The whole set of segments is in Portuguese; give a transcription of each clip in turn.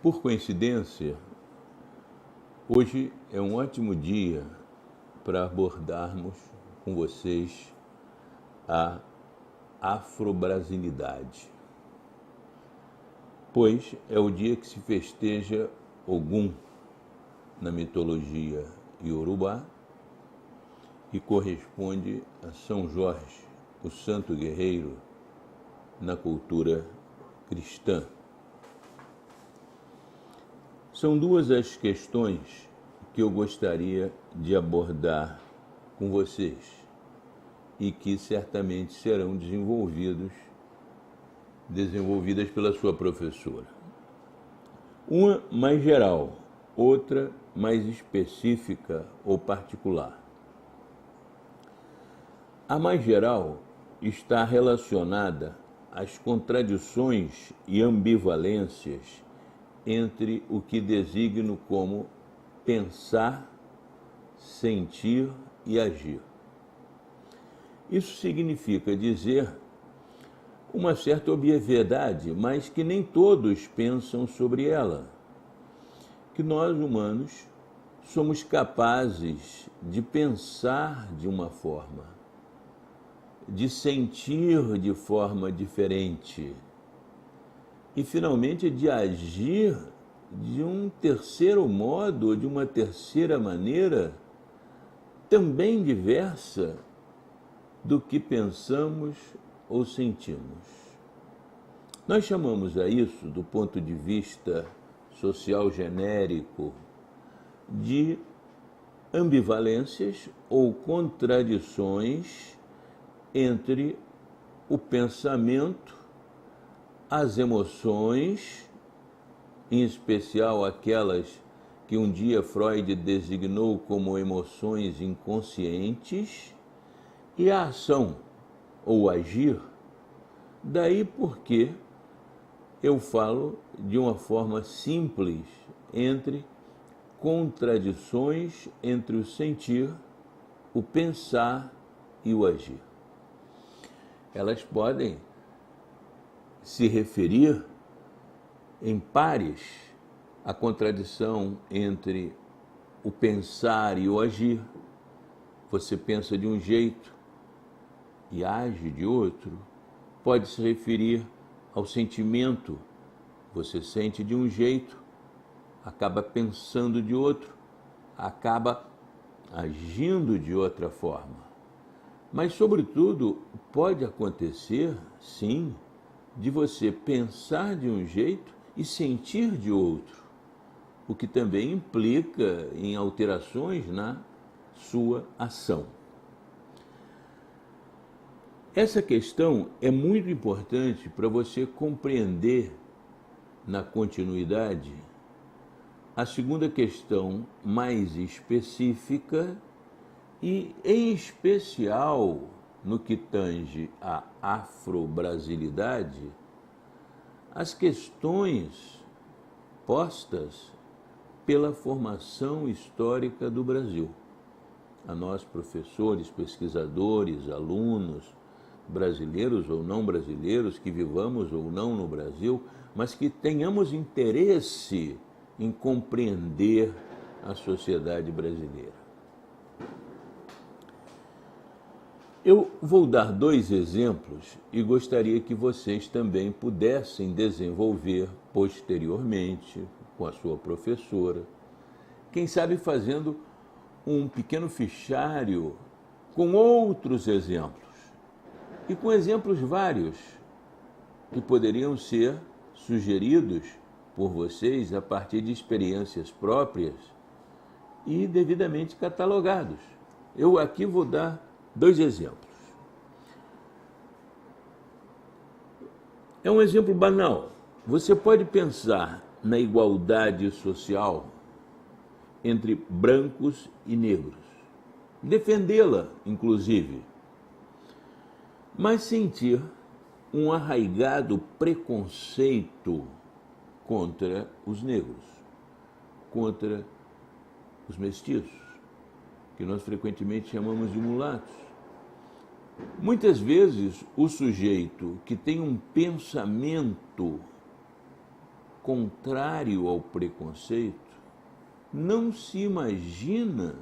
Por coincidência, hoje é um ótimo dia para abordarmos com vocês a afrobrasilidade, pois é o dia que se festeja Ogum na mitologia iorubá e corresponde a São Jorge, o santo guerreiro, na cultura cristã. São duas as questões que eu gostaria de abordar com vocês e que certamente serão desenvolvidas pela sua professora. Uma mais geral, outra mais específica ou particular. A mais geral está relacionada às contradições e ambivalências entre o que designo como pensar, sentir e agir. Isso significa dizer uma certa obviedade, mas que nem todos pensam sobre ela. Que nós, humanos, somos capazes de pensar de uma forma, de sentir de forma diferente e, finalmente, de agir de um terceiro modo, de uma terceira maneira, também diversa do que pensamos ou sentimos. Nós chamamos a isso, do ponto de vista social genérico, de ambivalências ou contradições entre o pensamento, as emoções, em especial aquelas que um dia Freud designou como emoções inconscientes, e a ação ou agir. Daí porque eu falo de uma forma simples entre contradições entre o sentir, o pensar e o agir. Elas podem se referir em pares à contradição entre o pensar e o agir. Você pensa de um jeito e age de outro. Pode se referir ao sentimento. Você sente de um jeito, acaba pensando de outro, acaba agindo de outra forma. Mas, sobretudo, pode acontecer, sim, de você pensar de um jeito e sentir de outro, o que também implica em alterações na sua ação. Essa questão é muito importante para você compreender, na continuidade, a segunda questão mais específica e, em especial, no que tange à afrobrasilidade, as questões postas pela formação histórica do Brasil. A nós, professores, pesquisadores, alunos, brasileiros ou não brasileiros, que vivamos ou não no Brasil, mas que tenhamos interesse em compreender a sociedade brasileira. Eu vou dar dois exemplos e gostaria que vocês também pudessem desenvolver posteriormente com a sua professora, quem sabe fazendo um pequeno fichário com outros exemplos e com exemplos vários que poderiam ser sugeridos por vocês a partir de experiências próprias e devidamente catalogados. Eu aqui vou dar dois exemplos. É um exemplo banal. Você pode pensar na igualdade social entre brancos e negros, defendê-la, inclusive, mas sentir um arraigado preconceito contra os negros, contra os mestiços, que nós frequentemente chamamos de mulatos. Muitas vezes, o sujeito que tem um pensamento contrário ao preconceito, não se imagina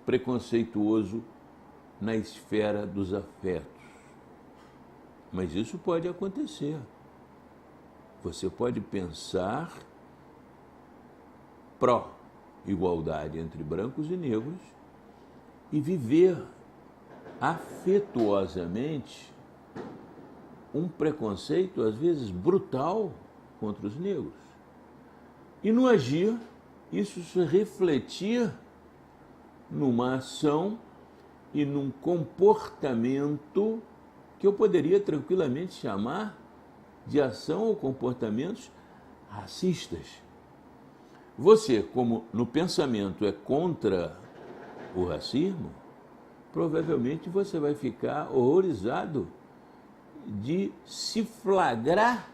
preconceituoso na esfera dos afetos. Mas isso pode acontecer. Você pode pensar pró-igualdade entre brancos e negros e viver afetuosamente um preconceito, às vezes brutal, contra os negros. E no agir, isso se refletir numa ação e num comportamento que eu poderia tranquilamente chamar de ação ou comportamentos racistas. Você, como no pensamento é contra o racismo, provavelmente você vai ficar horrorizado de se flagrar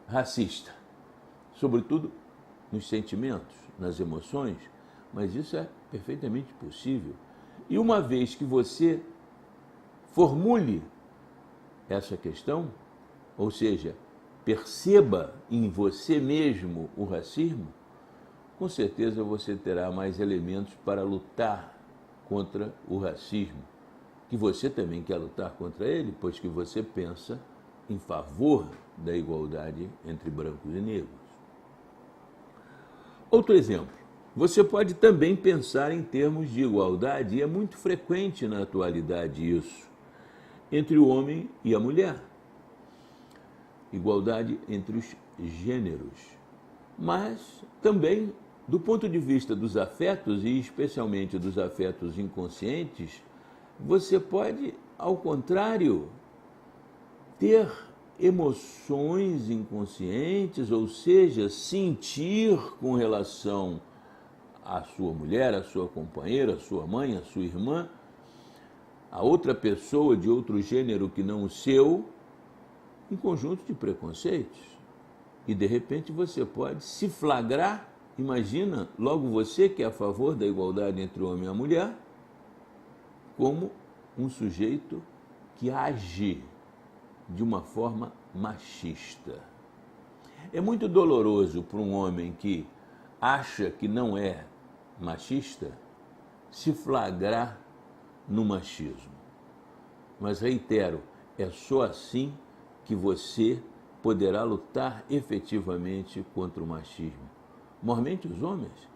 racista, sobretudo nos sentimentos, nas emoções, mas isso é perfeitamente possível. E uma vez que você formule essa questão, ou seja, perceba em você mesmo o racismo, com certeza você terá mais elementos para lutar contra o racismo, que você também quer lutar contra ele, pois que você pensa em favor da igualdade entre brancos e negros. Outro exemplo, você pode também pensar em termos de igualdade, e é muito frequente na atualidade isso, entre o homem e a mulher. Igualdade entre os gêneros. Mas também, do ponto de vista dos afetos, e especialmente dos afetos inconscientes, você pode, ao contrário, ter emoções inconscientes, ou seja, sentir com relação à sua mulher, à sua companheira, à sua mãe, à sua irmã, a outra pessoa de outro gênero que não o seu, um conjunto de preconceitos. E, de repente, você pode se flagrar, imagina, logo você que é a favor da igualdade entre o homem e a mulher, como um sujeito que age de uma forma machista. É muito doloroso para um homem que acha que não é machista se flagrar no machismo. Mas, reitero, é só assim que você poderá lutar efetivamente contra o machismo. Mormente os homens.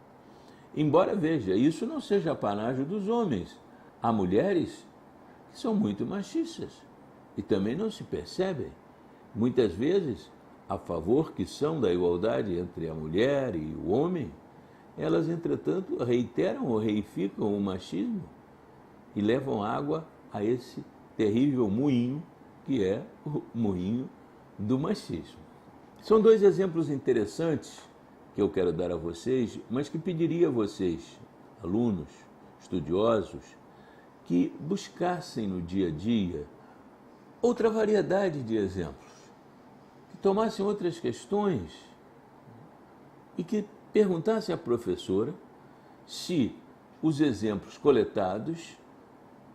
Embora, veja, isso não seja apanágio dos homens. Há mulheres que são muito machistas e também não se percebem. Muitas vezes, a favor que são da igualdade entre a mulher e o homem, elas, entretanto, reiteram ou reificam o machismo e levam água a esse terrível moinho que é o moinho do machismo. São dois exemplos interessantes que eu quero dar a vocês, mas que pediria a vocês, alunos, estudiosos, que buscassem no dia a dia outra variedade de exemplos, que tomassem outras questões e que perguntassem à professora se os exemplos coletados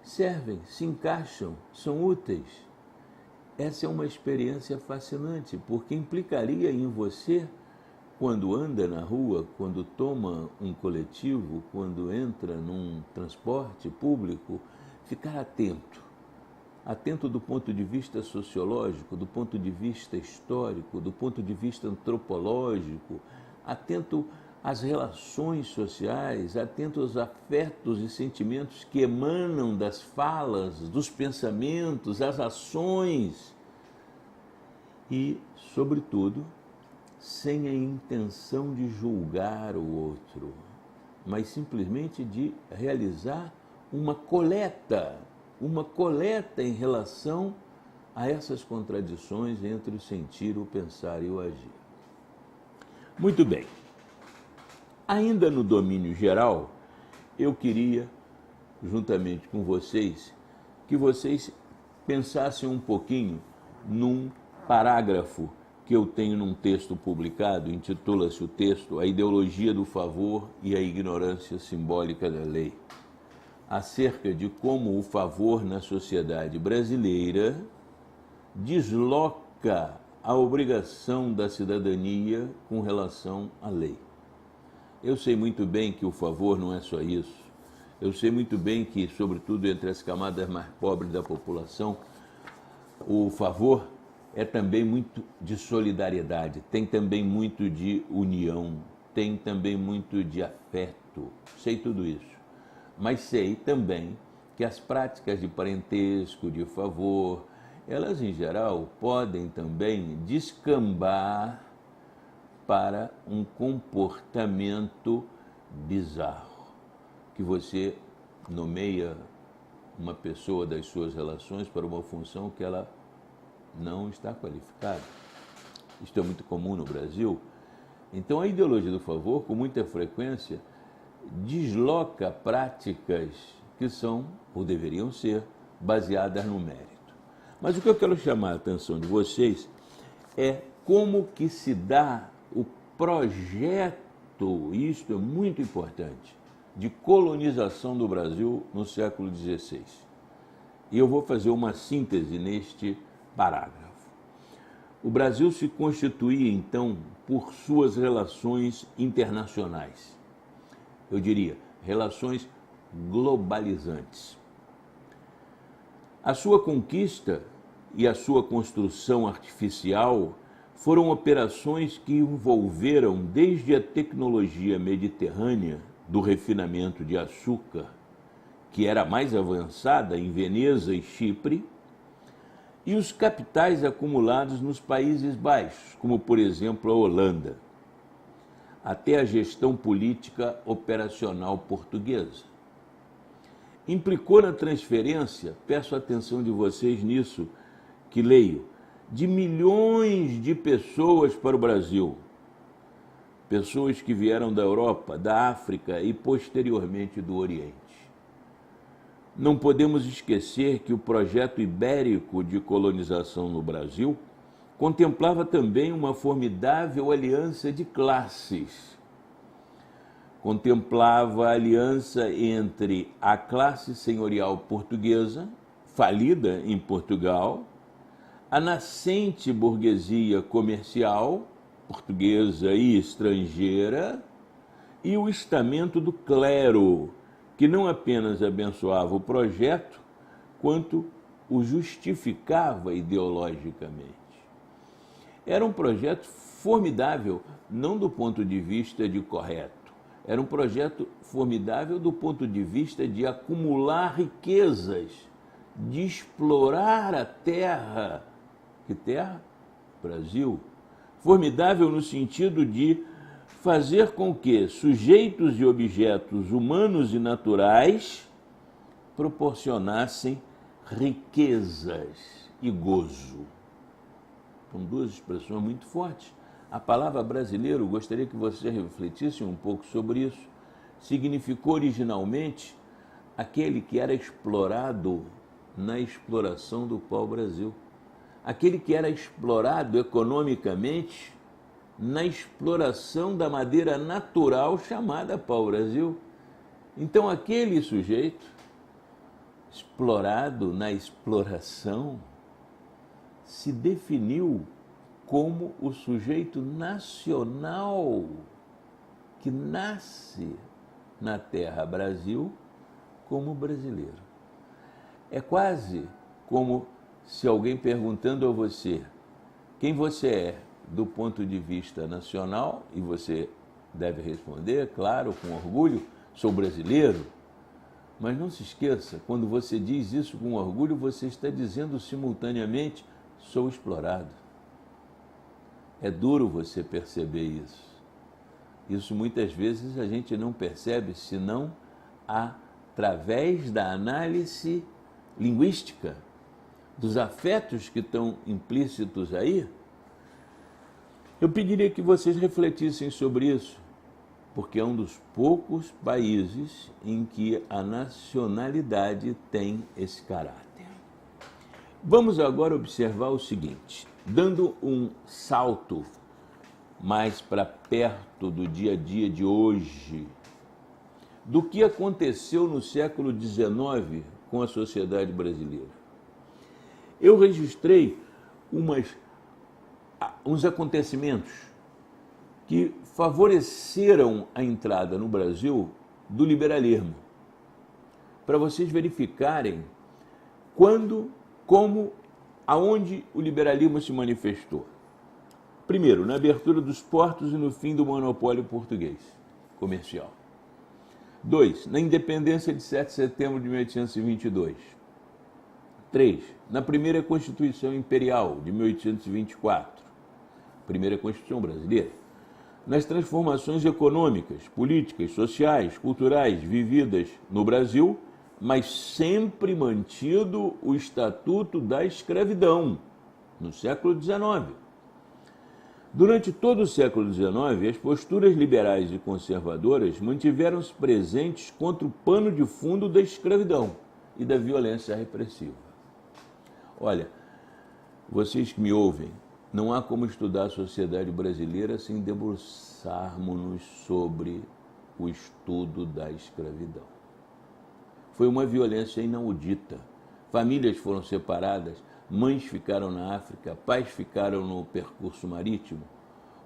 servem, se encaixam, são úteis. Essa é uma experiência fascinante, porque implicaria em você, quando anda na rua, quando toma um coletivo, quando entra num transporte público, ficar atento. Atento do ponto de vista sociológico, do ponto de vista histórico, do ponto de vista antropológico, atento às relações sociais, atento aos afetos e sentimentos que emanam das falas, dos pensamentos, das ações e, sobretudo, sem a intenção de julgar o outro, mas simplesmente de realizar uma coleta em relação a essas contradições entre o sentir, o pensar e o agir. Muito bem. Ainda no domínio geral, eu queria, juntamente com vocês, que vocês pensassem um pouquinho num parágrafo que eu tenho num texto publicado, intitula-se o texto A Ideologia do Favor e a Ignorância Simbólica da Lei, acerca de como o favor na sociedade brasileira desloca a obrigação da cidadania com relação à lei. Eu sei muito bem que o favor não é só isso. Eu sei muito bem que, sobretudo entre as camadas mais pobres da população, o favor é também muito de solidariedade, tem também muito de união, tem também muito de afeto. Sei tudo isso. Mas sei também que as práticas de parentesco, de favor, elas em geral podem também descambar para um comportamento bizarro, que você nomeia uma pessoa das suas relações para uma função que ela não está qualificada. Isto é muito comum no Brasil. Então a ideologia do favor, com muita frequência, desloca práticas que são, ou deveriam ser, baseadas no mérito. Mas o que eu quero chamar a atenção de vocês é como que se dá o projeto, isto é muito importante, de colonização do Brasil no século XVI. E eu vou fazer uma síntese neste parágrafo. O Brasil se constituía, então, por suas relações internacionais. Eu diria, relações globalizantes. A sua conquista e a sua construção artificial foram operações que envolveram desde a tecnologia mediterrânea do refinamento de açúcar, que era mais avançada em Veneza e Chipre, e os capitais acumulados nos Países Baixos, como por exemplo a Holanda, até a gestão política operacional portuguesa. Implicou na transferência, peço a atenção de vocês nisso, que leio, de milhões de pessoas para o Brasil. Pessoas que vieram da Europa, da África e posteriormente do Oriente. Não podemos esquecer que o projeto ibérico de colonização no Brasil contemplava também uma formidável aliança de classes. Contemplava a aliança entre a classe senhorial portuguesa, falida em Portugal, a nascente burguesia comercial, portuguesa e estrangeira, e o estamento do clero, que não apenas abençoava o projeto, quanto o justificava ideologicamente. Era um projeto formidável, não do ponto de vista de correto, era um projeto formidável do ponto de vista de acumular riquezas, de explorar a terra. Que terra? Brasil. Formidável no sentido de fazer com que sujeitos e objetos humanos e naturais proporcionassem riquezas e gozo. São duas expressões muito fortes. A palavra brasileiro, gostaria que você refletisse um pouco sobre isso, significou originalmente aquele que era explorado na exploração do pau-brasil. Aquele que era explorado economicamente na exploração da madeira natural chamada pau-brasil. Então, aquele sujeito, explorado na exploração, se definiu como o sujeito nacional que nasce na terra Brasil como brasileiro. É quase como se alguém perguntando a você quem você é do ponto de vista nacional, e você deve responder, claro, com orgulho, sou brasileiro, mas não se esqueça, quando você diz isso com orgulho, você está dizendo simultaneamente, sou explorado. É duro você perceber isso. Isso muitas vezes a gente não percebe, senão através da análise linguística, dos afetos que estão implícitos aí. Eu pediria que vocês refletissem sobre isso, porque é um dos poucos países em que a nacionalidade tem esse caráter. Vamos agora observar o seguinte, dando um salto mais para perto do dia a dia de hoje, do que aconteceu no século XIX com a sociedade brasileira. Eu registrei umas uns acontecimentos que favoreceram a entrada no Brasil do liberalismo, para vocês verificarem quando, como, aonde o liberalismo se manifestou. Primeiro, na abertura dos portos e no fim do monopólio português comercial. 2. Na independência de 7 de setembro de 1822. 3. Na primeira Constituição Imperial de 1824, primeira Constituição brasileira. Nas transformações econômicas, políticas, sociais, culturais vividas no Brasil, mas sempre mantido o Estatuto da Escravidão, no século XIX. Durante todo o século XIX, as posturas liberais e conservadoras mantiveram-se presentes contra o pano de fundo da escravidão e da violência repressiva. Olha, vocês que me ouvem, não há como estudar a sociedade brasileira sem debruçarmos-nos sobre o estudo da escravidão. Foi uma violência inaudita. Famílias foram separadas, mães ficaram na África, pais ficaram no percurso marítimo,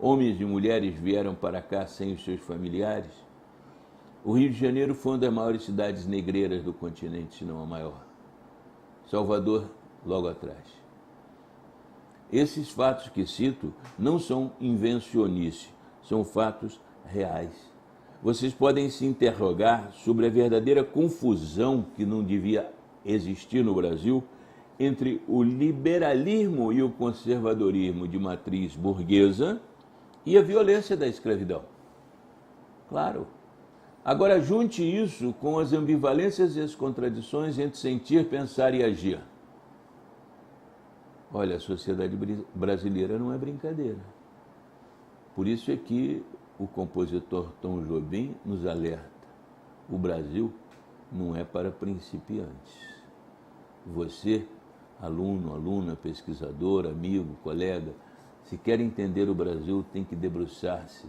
homens e mulheres vieram para cá sem os seus familiares. O Rio de Janeiro foi uma das maiores cidades negreiras do continente, se não a maior. Salvador, logo atrás. Esses fatos que cito não são invencionice, são fatos reais. Vocês podem se interrogar sobre a verdadeira confusão que não devia existir no Brasil entre o liberalismo e o conservadorismo de matriz burguesa e a violência da escravidão. Claro. Agora, junte isso com as ambivalências e as contradições entre sentir, pensar e agir. Olha, a sociedade brasileira não é brincadeira. Por isso é que o compositor Tom Jobim nos alerta: o Brasil não é para principiantes. Você, aluno, aluna, pesquisador, amigo, colega, se quer entender o Brasil, tem que debruçar-se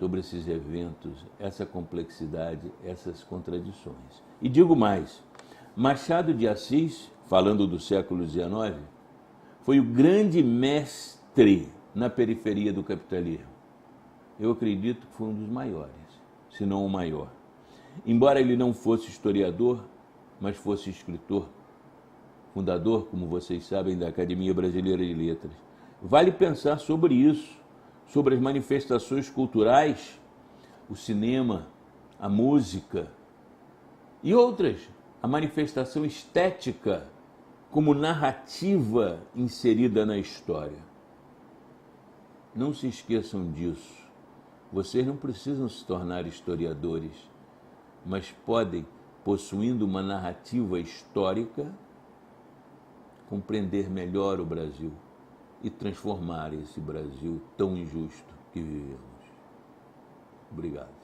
sobre esses eventos, essa complexidade, essas contradições. E digo mais, Machado de Assis, falando do século XIX, foi o grande mestre na periferia do capitalismo. Eu acredito que foi um dos maiores, se não o maior. Embora ele não fosse historiador, mas fosse escritor, fundador, como vocês sabem, da Academia Brasileira de Letras. Vale pensar sobre isso, sobre as manifestações culturais, o cinema, a música e outras, a manifestação estética como narrativa inserida na história. Não se esqueçam disso. Vocês não precisam se tornar historiadores, mas podem, possuindo uma narrativa histórica, compreender melhor o Brasil e transformar esse Brasil tão injusto que vivemos. Obrigado.